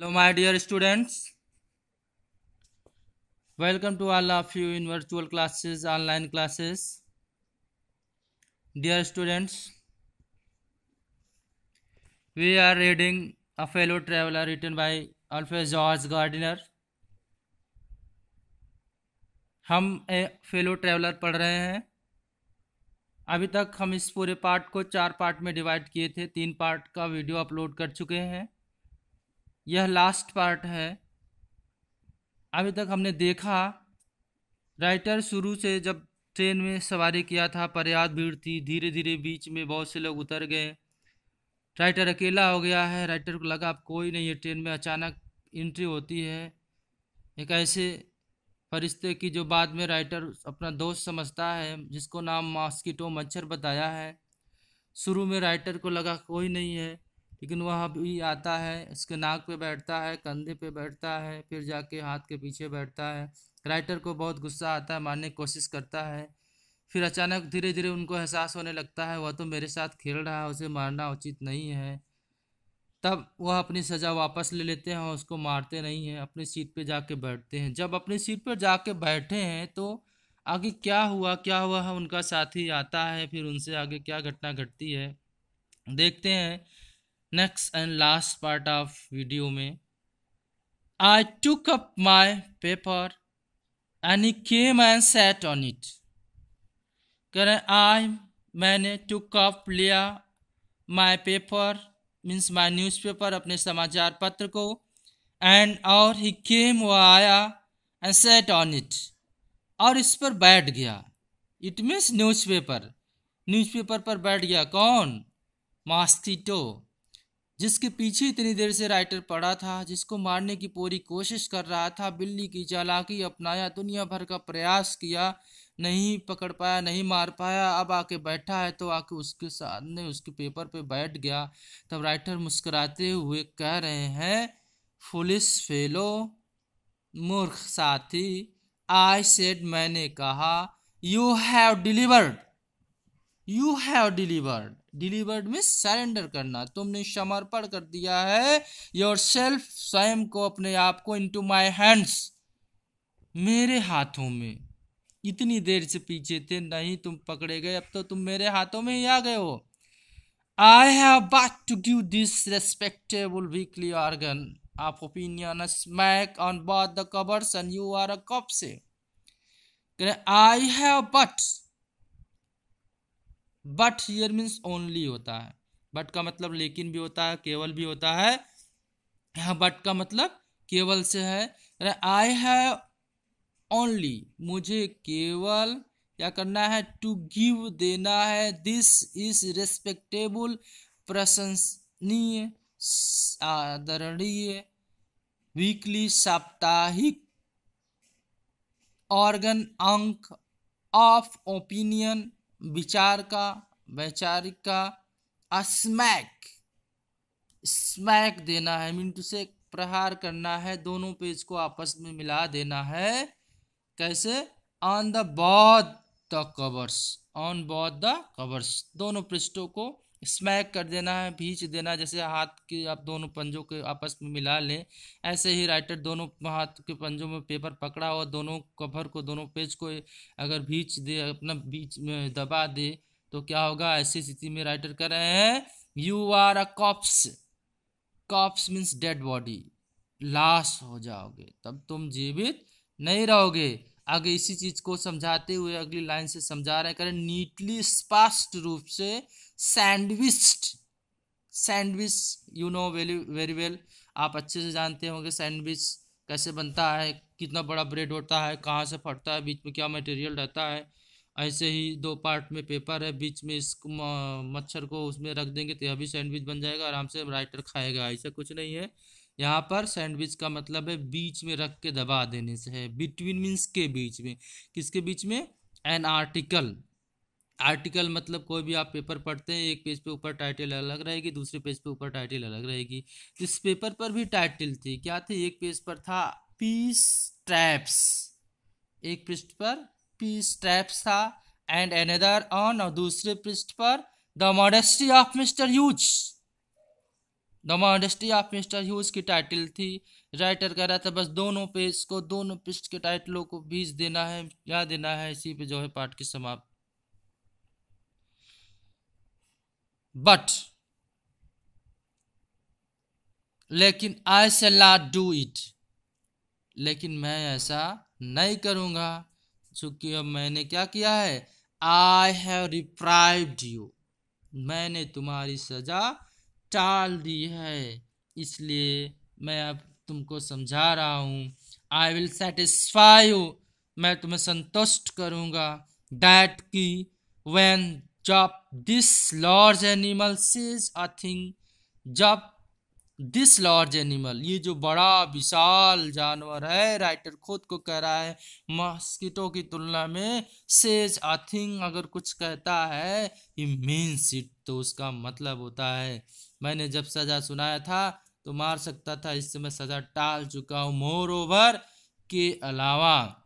Hello, my dear students. Welcome to all of you in virtual classes, online classes. Dear students, we are reading A Fellow Traveler written by Alfred George Gardiner. हम ए fellow traveller पढ़ रहे हैं। अभी तक हम इस पूरे part को 4 पार्ट में डिवाइड किए थे। 3 पार्ट का वीडियो अपलोड कर चुके हैं। यह लास्ट पार्ट है। अभी तक हमने देखा राइटर शुरू से जब ट्रेन में सवारी किया था, पर्याप्त भीड़ थी। धीरे धीरे बीच में बहुत से लोग उतर गए। राइटर अकेला हो गया है। राइटर को लगा अब कोई नहीं है ट्रेन में। अचानक एंट्री होती है एक ऐसे फरिश्ते की जो बाद में राइटर अपना दोस्त समझता है, जिसको नाम मॉस्किटो मच्छर बताया है। शुरू में राइटर को लगा कोई नहीं है, लेकिन वह भी आता है। इसके नाक पे बैठता है, कंधे पे बैठता है, फिर जाके हाथ के पीछे बैठता है। राइटर को बहुत गुस्सा आता है, मारने की कोशिश करता है। फिर अचानक धीरे धीरे उनको एहसास होने लगता है वह तो मेरे साथ खेल रहा है, उसे मारना उचित नहीं है। तब वह अपनी सज़ा वापस ले लेते हैं और उसको मारते नहीं हैं। अपनी सीट पे जाके बैठते हैं। जब अपनी सीट पर जाके बैठे हैं तो आगे क्या हुआ है, उनका साथी आता है। फिर उनसे आगे क्या घटना घटती है देखते हैं next and last part of video में। I took up my paper and he came and sat on it. कह रहे आई मैंने टुक अप लिया my paper means my newspaper, अपने समाचार पत्र को। एंड और ही केम, वो आया, एंड सेट ऑन इट, और इस पर बैठ गया। It means newspaper. न्यूज़पेपर पर बैठ गया कौन? मॉस्किटो, जिसके पीछे इतनी देर से राइटर पड़ा था, जिसको मारने की पूरी कोशिश कर रहा था। बिल्ली की चालाकी अपनाया, दुनिया भर का प्रयास किया, नहीं पकड़ पाया, नहीं मार पाया। अब आके बैठा है तो आके उसके सामने उसके पेपर पे बैठ गया। तब राइटर मुस्कुराते हुए कह रहे हैं, फुलिश फेलो, मूर्ख साथी, आई सेड, मैंने कहा, you have delivered, you have delivered. Delivered में सरेंडर करना, तुमने समर्पण कर दिया है। योर सेल्फ, स्वयं को, अपने आप को, इनटू माई हैंड्स, मेरे हाथों में। इतनी देर से पीछे थे, नहीं तुम पकड़े गए, अब तो तुम मेरे हाथों में ही आ गए हो। I have but to give this respectable weekly organ of opinion a smack on both the covers and you are a cup से। I have but hear means only होता है। बट का मतलब लेकिन भी होता है, केवल भी होता है। यहाँ बट का मतलब केवल से है। आई हैव ओनली, मुझे केवल क्या करना है? टू गिव, देना है। दिस इज रेस्पेक्टेबल, प्रशंसनीय, आदरणीय, वीकली, साप्ताहिक, ऑर्गन, अंक, ऑफ ओपिनियन, विचार का, वैचारिक का, स्मैक, स्मैक देना है, मिनटू से प्रहार करना है, दोनों पेज को आपस में मिला देना है। कैसे? On the both the covers, on both the covers, दोनों पृष्ठों को स्मैक कर देना है, भींच देना। जैसे हाथ के आप दोनों पंजों के आपस में मिला लें, ऐसे ही राइटर दोनों हाथ के पंजों में पेपर पकड़ा और दोनों कवर को, दोनों पेज को अगर भींच दे, अपना बीच में दबा दे तो क्या होगा? ऐसी स्थिति में राइटर कर रहे हैं, you are a corpse. Corpse means dead body, लाश हो जाओगे, तब तुम जीवित नहीं रहोगे। आगे इसी चीज को समझाते हुए अगली लाइन से समझा रहे हैं, करें नीटली, स्पष्ट रूप से, sandwiched. Sandwich you know very very well, आप अच्छे से जानते होंगे सैंडविच कैसे बनता है, कितना बड़ा ब्रेड होता है, कहाँ से फटता है, बीच में क्या मटेरियल रहता है। ऐसे ही 2 पार्ट में पेपर है, बीच में इस मच्छर को उसमें रख देंगे तो यह भी सैंडविच बन जाएगा, आराम से राइटर खाएगा। ऐसा कुछ नहीं है। यहाँ पर सैंडविच का मतलब है बीच में रख के दबा देने से है। बिटवीन मीन्स के बीच में, किसके बीच में? An article. आर्टिकल मतलब कोई भी आप पेपर पढ़ते हैं, एक पेज पे ऊपर टाइटल अलग रहेगी, दूसरे पेज पे ऊपर टाइटल अलग रहेगी। तो इस पेपर पर भी टाइटल थी, क्या थी? एक पेज पर था पीस ट्रैप्स, एक पृष्ठ पर पीस ट्रैप्स था, एंड अनदर ऑन, और दूसरे पृष्ठ पर the modesty of mister huge. The modesty of mister huge की टाइटल थी। राइटर कह रहा था बस दोनों पृष्ठ के टाइटलों को बीच देना है, क्या देना है, इसी पे जो है पाठ की समाप्त। बट लेकिन आई शैल नॉट डू इट, लेकिन मैं ऐसा नहीं करूंगा, चूंकि अब मैंने क्या किया है, आई हैव डिप्राइव्ड यू, मैंने तुम्हारी सजा टाल दी है, इसलिए मैं अब तुमको समझा रहा हूं। आई विल सेटिस्फाई यू, मैं तुम्हें संतुष्ट करूंगा। दैट की व्हेन जब this large animal says a thing, जब दिस लार्ज एनिमल, ये जो बड़ा विशाल जानवर है, राइटर खुद को कह रहा है मस्कीटो की तुलना में, सेज अ थिंग, अगर कुछ कहता है, ही मीन्स इट, तो उसका मतलब होता है। मैंने जब सजा सुनाया था तो मार सकता था, इससे मैं सजा टाल चुका हूं। मोर ओवर, के अलावा,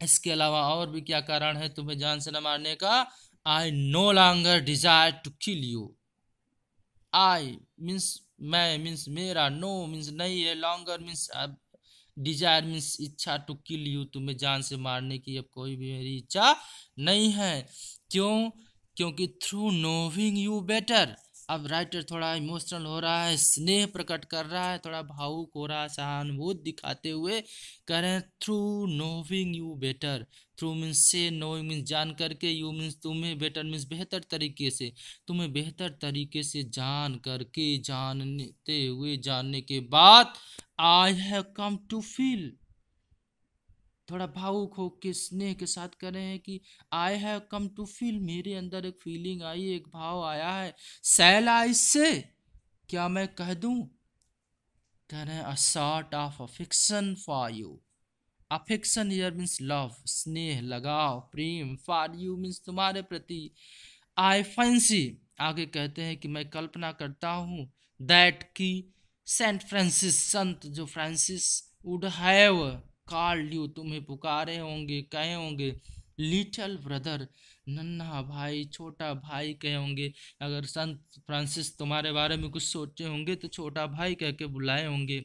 इसके अलावा और भी क्या कारण है तुम्हें जान से न मारने का? I no longer desire to kill you, I means मैं, मीन्स मेरा, नो मीन्स नहीं है, लॉन्गर मीन्स डिजायर मीन्स इच्छा, टू किल यू तुम्हें जान से मारने की अब कोई भी मेरी इच्छा नहीं है। क्यों? क्योंकि थ्रू नोविंग यू बेटर, अब राइटर थोड़ा इमोशनल हो रहा है, स्नेह प्रकट कर रहा है, थोड़ा भावुक हो रहा है, सहानुभूति दिखाते हुए कह रहे हैं through नोविंग you better. Through means से, नोइंग मीन्स जान करके, यू मीन्स तुम्हें, बेटर मीन्स बेहतर तरीके से, तुम्हें बेहतर तरीके से जान करके, जानते हुए, जानने के बाद, I have come to feel, थोड़ा भावुक हो के स्नेह के साथ कह रहे हैं कि I have come to feel, मेरे अंदर एक फीलिंग आई, एक भाव आया है। शैल आई से, क्या मैं कह दूं? कह रहे हैं a sort of affection for you, affection here means love, स्नेह, लगाव, प्रेम, फॉर यू मीन्स तुम्हारे प्रति। आई फैंसी, आगे कहते हैं कि मैं कल्पना करता हूँ, दैट की सेंट फ्रांसिस, संत जो Francis, would have called you, तुम्हें पुकारे होंगे, कहे होंगे, लिटिल ब्रदर, नन्हा भाई, छोटा भाई कहे होंगे। अगर संत फ्रांसिस तुम्हारे बारे में कुछ सोचे होंगे तो छोटा भाई कह के बुलाए होंगे,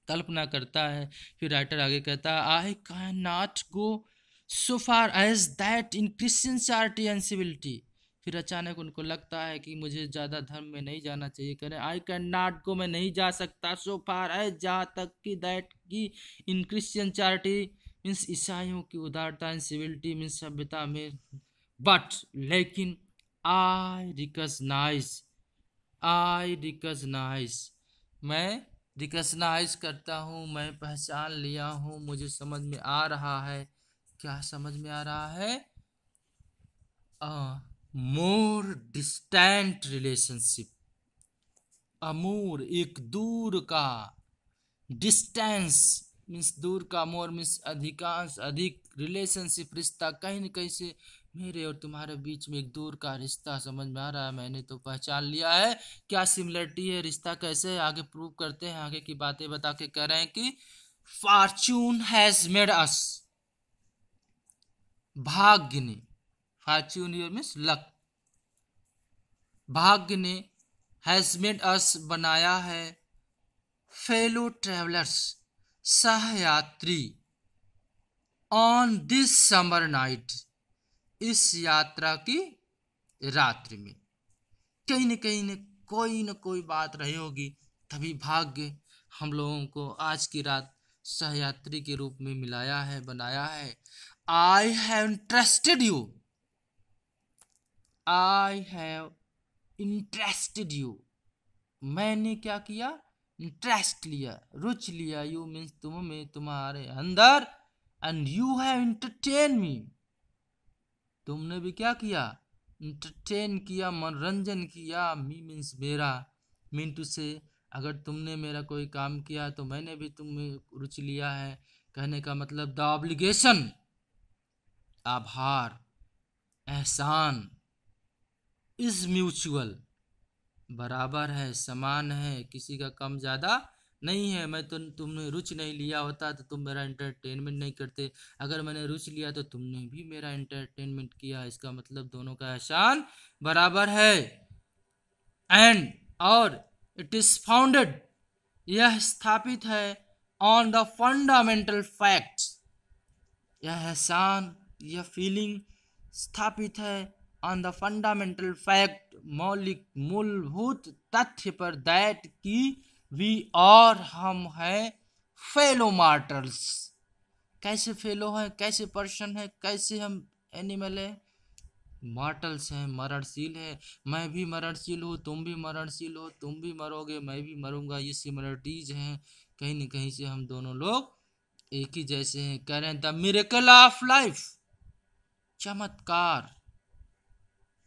कल्पना करता है। फिर राइटर आगे कहता है I can not go so far as that in Christian charity and civility, फिर अचानक उनको लगता है कि मुझे ज़्यादा धर्म में नहीं जाना चाहिए। कह रहे आई कैन नॉट गो, मैं नहीं जा सकता, सो फार एज, जहाँ तक कि, दैट की, इन क्रिश्चियन चैरिटी मीन्स ईसाइयों की उदारता, एंड सिविलिटी मीन्स सभ्यता में, बट लेकिन, आई रिकग्नाइज, मैं रिकग्नाइज करता हूँ, मैं पहचान लिया हूँ, मुझे समझ में आ रहा है, क्या समझ में आ रहा है? मोर डिस्टेंट रिलेशनशिप, अमूर एक दूर का, डिस्टेंस मीन्स दूर का, मोर मीन्स अधिकांश, अधिक, रिलेशनशिप रिश्ता, कहीं न कहीं से मेरे और तुम्हारे बीच में एक दूर का रिश्ता समझ में आ रहा है, मैंने तो पहचान लिया है। क्या सिमिलरिटी है, रिश्ता कैसे है, आगे प्रूव करते हैं, आगे की बातें बता के कह रहे हैं कि फॉर्चून हैज मेड अस, भाग्य ने, फॉर्चून हियर मीन्स लक, भाग्य ने, हैज मेड अस बनाया है, फेलो ट्रेवलर्स, सहयात्री, ऑन दिस समर नाइट, इस यात्रा की रात्रि में, कहीं न कोई न कोई बात रही होगी, तभी भाग्य हम लोगों को आज की रात सहयात्री के रूप में मिलाया है, बनाया है। I have interested you, I have interested you, मैंने क्या किया, इंटरेस्ट लिया, रुचि लिया, यू मीन्स तुम में, तुम्हारे अंदर, and you have entertain me, तुमने भी क्या किया, इंटरटेन किया, मनोरंजन किया, मी मीन्स मेरा, मीन टू से, अगर तुमने मेरा कोई काम किया तो मैंने भी तुम में रुचि लिया है, कहने का मतलब द ऑब्लिगेशन, आभार, एहसान, इज म्यूचुअल, बराबर है, समान है, किसी का कम ज़्यादा नहीं है। मैं तो, तुमने रुचि नहीं लिया होता तो तुम मेरा एंटरटेनमेंट नहीं करते, अगर मैंने रुचि लिया तो तुमने भी मेरा एंटरटेनमेंट किया, इसका मतलब दोनों का एहसान बराबर है। एंड, और इट इज फाउंडेड, यह स्थापित है, ऑन द फंडामेंटल फैक्ट्स, यह एहसान, यह फीलिंग स्थापित है ऑन द फंडामेंटल फैक्ट, मौलिक मूलभूत तथ्य पर, दैट की वी और हम हैं फेलो मार्टल्स। कैसे फेलो हैं, कैसे पर्सन है, कैसे हम एनिमल है, मॉर्टल्स हैं, मरणशील है। मैं भी मरणशील हूँ, तुम भी मरणशील हो, तुम भी मरोगे, मैं भी मरूंगा। ये सिमिलरिटीज हैं, कहीं न कहीं से हम दोनों लोग एक ही जैसे हैं। कह रहे हैं द मिरेकल ऑफ लाइफ, चमत्कार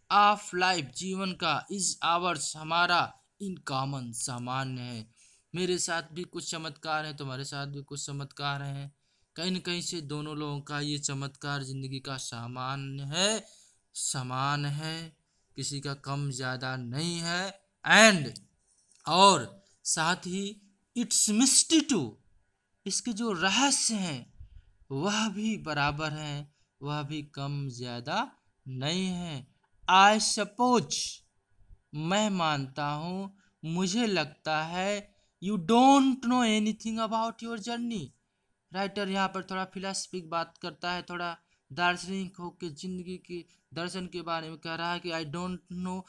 ऑफ लाइफ, जीवन का, इज आवर्स, हमारा, इन कॉमन, सामान्य है। मेरे साथ भी कुछ चमत्कार है, तुम्हारे साथ भी कुछ चमत्कार हैं, कहीं न कहीं से दोनों लोगों का ये चमत्कार जिंदगी का सामान्य है, समान है, किसी का कम ज्यादा नहीं है। एंड और साथ ही इट्स मिस्ट्री टू, इसके जो रहस्य हैं वह भी बराबर हैं, वह भी कम ज्यादा नहीं है। आई सपोज, मैं मानता हूँ, मुझे लगता है, you don't know anything about your journey. Writer यहाँ पर थोड़ा फिलोसफिक बात करता है, थोड़ा दार्शनिक होकर जिंदगी के दर्शन के बारे में कह रहा है कि I don't know,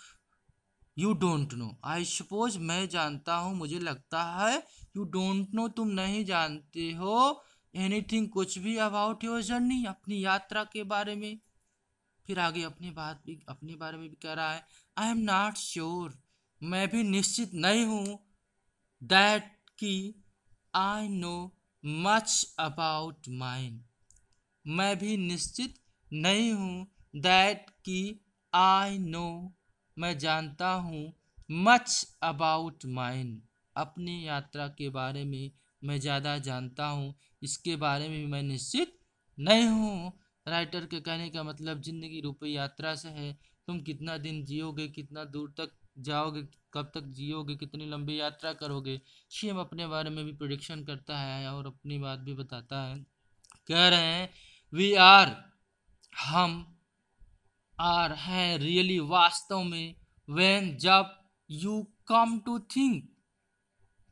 you don't know, I suppose, मैं जानता हूँ, मुझे लगता है, यू डोंट नो, तुम नहीं जानते हो, एनीथिंग, कुछ भी, अबाउट योर जर्नी, अपनी यात्रा के बारे में। फिर आगे अपने बारे में भी कह रहा है, आई एम नॉट श्योर, मैं भी निश्चित नहीं हूँ, दैट की I know much about mine, मैं भी निश्चित नहीं हूँ, दैट की आई नो, मैं जानता हूँ, मच अबाउट माइन, अपनी यात्रा के बारे में मैं ज़्यादा जानता हूँ, इसके बारे में भी मैं निश्चित नहीं हूँ। राइटर के कहने का मतलब जिंदगी रूपी यात्रा से है। तुम कितना दिन जियोगे, कितना दूर तक जाओगे, कब तक जियोगे, कितनी लंबी यात्रा करोगे, शेम अपने बारे में भी प्रिडिक्शन करता है और अपनी बात भी बताता है। कह रहे हैं वी आर, हम आर हैं, रियली, वास्तव में, व्हेन, जब, यू कम टू थिंक,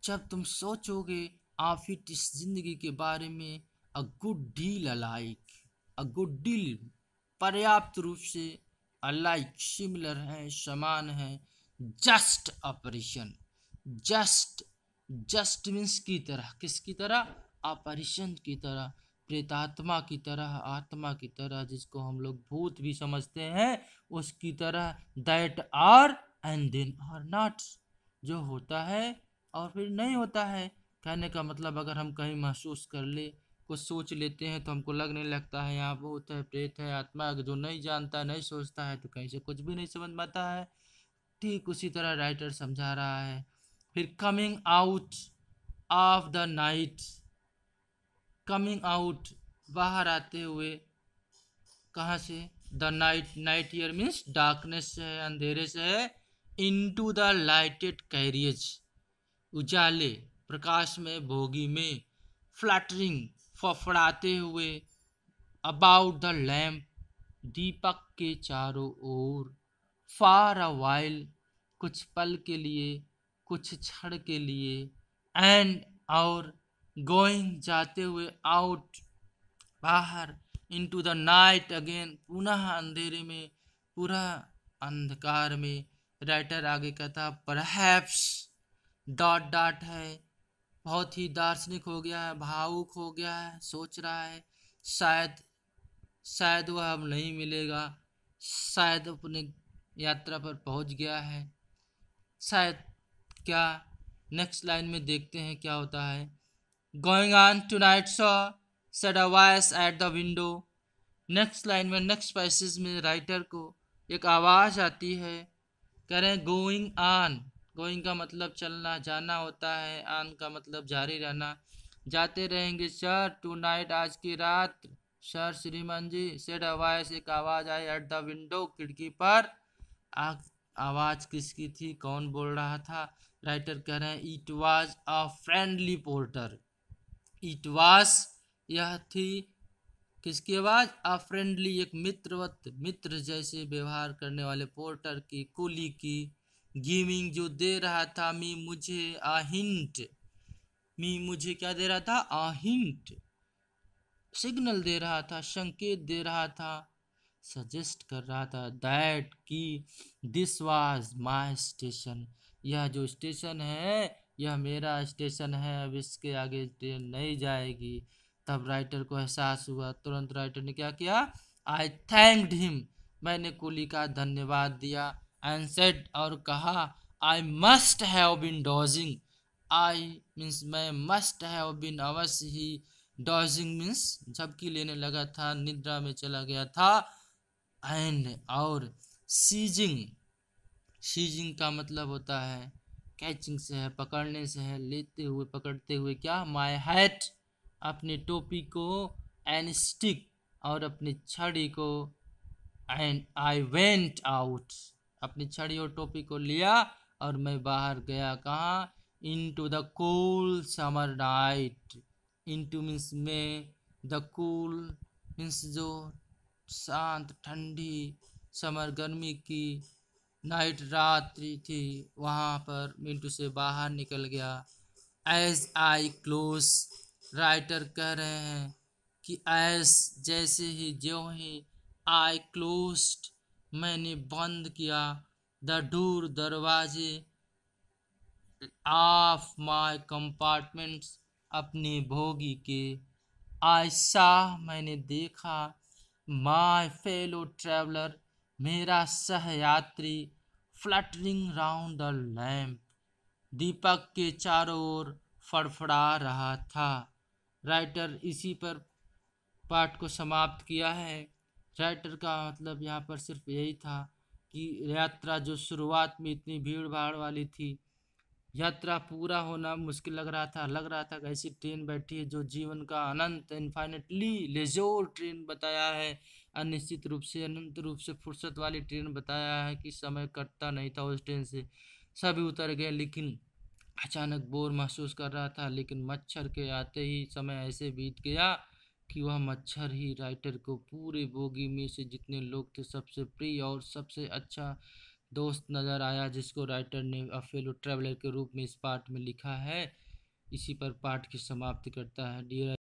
जब तुम सोचोगे, ऑफ इट, इस जिंदगी के बारे में, a good deal alike, a good deal, पर्याप्त रूप से, अलाइक, सिमिलर है, समान है, just operation, just, just means की तरह, किसकी तरह, ऑपरेशन की तरह, प्रेतात्मा की तरह, आत्मा की तरह, जिसको हम लोग भूत भी समझते हैं, उसकी तरह, that are and then are not, जो होता है और फिर नहीं होता है। कहने का मतलब अगर हम कहीं महसूस कर ले, कुछ सोच लेते हैं तो हमको लगने लगता है यहाँ भूत है, प्रेत है, आत्मा है। जो नहीं जानता, नहीं सोचता है तो कहीं से कुछ भी नहीं समझ में आता है। ठीक उसी तरह राइटर समझा रहा है। फिर coming out of the night, coming out, बाहर आते हुए, कहाँ से, the night, night year means darkness से है, अंधेरे से है, इनटू द लाइटेड कैरियज, उजाले, प्रकाश में, भोगी में, फ्लैटरिंग, फफड़ाते हुए, अबाउट द लैम्प, दीपक के चारों ओर, फार अ वाइल, कुछ पल के लिए, कुछ क्षण के लिए, एंड और, गोइंग, जाते हुए, आउट, बाहर, इनटू द नाइट अगेन, पुनः अंधेरे में, पूरा अंधकार में। राइटर आगे कहता परहैप्स, डॉट डॉट है, बहुत ही दार्शनिक हो गया है, भावुक हो गया है, सोच रहा है, शायद, शायद वह अब नहीं मिलेगा, शायद अपने यात्रा पर पहुंच गया है, शायद, क्या, नेक्स्ट लाइन में देखते हैं क्या होता है। Going on tonight saw, said a voice at the window, next line में, नेक्स्ट पैसेज में राइटर को एक आवाज़ आती है। कह रहे हैं गोइंग ऑन, गोइंग का मतलब चलना, जाना होता है, ऑन का मतलब जारी रहना, जाते रहेंगे सर, टू नाइट, आज की रात, सर श्रीमान जी, सेड अ वॉइस, एक आवाज़ आई, एट द विंडो, खिड़की पर। आ, आवाज़ किसकी थी, कौन बोल रहा था। राइटर कह रहे हैं it was a friendly porter, it was, यह थी, किसकी आवाज, अ फ्रेंडली, एक मित्रवत, मित्र जैसे व्यवहार करने वाले, पोर्टर की, कुली की, गिविंग जो दे रहा था, मी मुझे आ हिंट, मी मुझे क्या दे रहा था, आ हिंट, सिग्नल दे रहा था, संकेत दे रहा था, सजेस्ट कर रहा था, दैट कि दिस वाज माय स्टेशन, यह जो स्टेशन है यह मेरा स्टेशन है, अब इसके आगे ट्रेन नहीं जाएगी। तब राइटर को एहसास हुआ, तुरंत राइटर ने क्या किया, आई थैंक्ड हिम, मैंने कुली का धन्यवाद दिया, एंड सेड और कहा, I must have been dozing, I means मैं, मस्ट हैव बीन अवश्य ही, डॉजिंग मीन्स झपकी लेने लगा था, निद्रा में चला गया था, एंड और सीजिंग, सीजिंग का मतलब होता है कैचिंग से है, पकड़ने से है, लेते हुए पकड़ते हुए, क्या, माय हैट, अपनी टोपी को, एंड स्टिक, और अपनी छड़ी को, एंड आई वेंट आउट, अपनी छड़ी और टोपी को लिया और मैं बाहर गया, कहाँ, in to the cool summer night, in to means में, द कूल मीन्स जो शांत ठंडी, समर गर्मी की, नाइट रात्रि थी, वहाँ पर मिंटू से बाहर निकल गया। एज आई क्लोज, राइटर कह रहे हैं कि एज जैसे ही, ज्यों ही, आई क्लोज्ड मैंने बंद किया, द डोर दरवाजे, ऑफ माय कंपार्टमेंट्स अपने भोगी के, आई सा मैंने देखा, माय फेलो ट्रैवलर मेरा सहयात्री, फ्लटरिंग राउंड द लैम्प दीपक के चारों ओर फड़फड़ा रहा था। राइटर इसी पर पाठ को समाप्त किया है। राइटर का मतलब यहाँ पर सिर्फ यही था कि यात्रा जो शुरुआत में इतनी भीड़ भाड़ वाली थी, यात्रा पूरा होना मुश्किल लग रहा था कि ऐसी ट्रेन बैठी है जो जीवन का अनंत, इनफाइनेटली लेजोर ट्रेन बताया है, अनिश्चित रूप से, अनंत रूप से फुर्सत वाली ट्रेन बताया है कि समय कटता नहीं था उस ट्रेन से। सभी उतर गए, लेकिन अचानक बोर महसूस कर रहा था, लेकिन मच्छर के आते ही समय ऐसे बीत गया कि वह मच्छर ही राइटर को पूरे बोगी में से जितने लोग थे सबसे प्रिय और सबसे अच्छा दोस्त नज़र आया, जिसको राइटर ने अ फेलो ट्रैवलर के रूप में इस पाठ में लिखा है। इसी पर पाठ की समाप्ति करता है। डियर